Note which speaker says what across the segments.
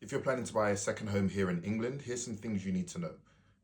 Speaker 1: If you're planning to buy a second home here in England, here's some things you need to know.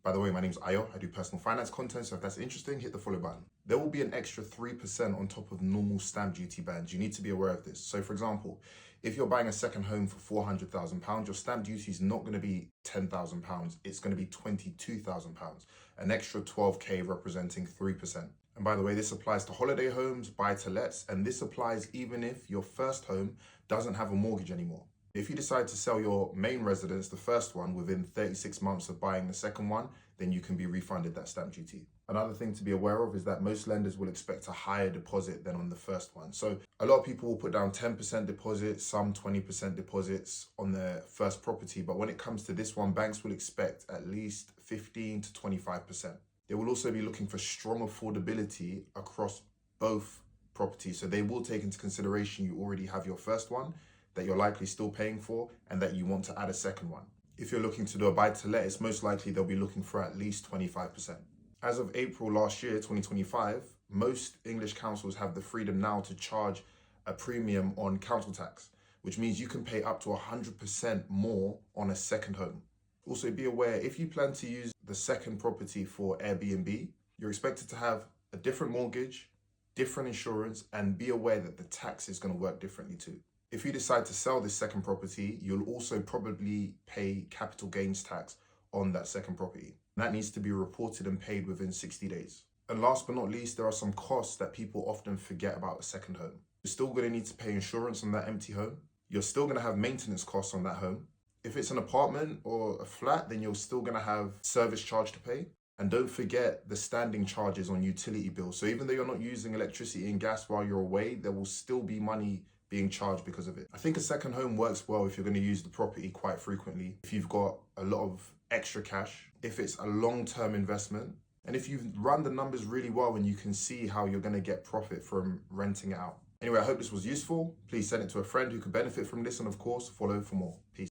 Speaker 1: By the way, my name's Ayo. I do personal finance content, so if that's interesting, hit the follow button. There will be an extra 3% on top of normal stamp duty bands. You need to be aware of this. So for example, if you're buying a second home for £400,000, your stamp duty is not going to be £10,000. It's going to be £22,000, an extra 12k representing 3%. And by the way, this applies to holiday homes, buy-to-lets, and this applies even if your first home doesn't have a mortgage anymore. If you decide to sell your main residence, the first one, within 36 months of buying the second one, then you can be refunded that stamp duty. Another thing to be aware of is that most lenders will expect a higher deposit than on the first one. So a lot of people will put down 10% deposits, some 20% deposits on their first property. But when it comes to this one, banks will expect at least 15 to 25%. They will also be looking for strong affordability across both properties. So they will take into consideration you already have your first one, that you're likely still paying for, and that you want to add a second one. If you're looking to do a buy-to-let, it's most likely they'll be looking for at least 25%. As of April last year, 2025, most English councils have the freedom now to charge a premium on council tax, which means you can pay up to 100% more on a second home. Also be aware, if you plan to use the second property for Airbnb, you're expected to have a different mortgage, different insurance, and be aware that the tax is going to work differently too. If you decide to sell this second property, you'll also probably pay capital gains tax on that second property. That needs to be reported and paid within 60 days. And last but not least, there are some costs that people often forget about a second home. You're still going to need to pay insurance on that empty home. You're still going to have maintenance costs on that home. If it's an apartment or a flat, then you're still going to have service charge to pay. And don't forget the standing charges on utility bills. So even though you're not using electricity and gas while you're away, there will still be money being charged because of it. I think a second home works well if you're going to use the property quite frequently, if you've got a lot of extra cash, if it's a long-term investment, and if you've run the numbers really well and you can see how you're going to get profit from renting it out. Anyway, I hope this was useful. Please send it to a friend who could benefit from this, and of course, follow for more. Peace.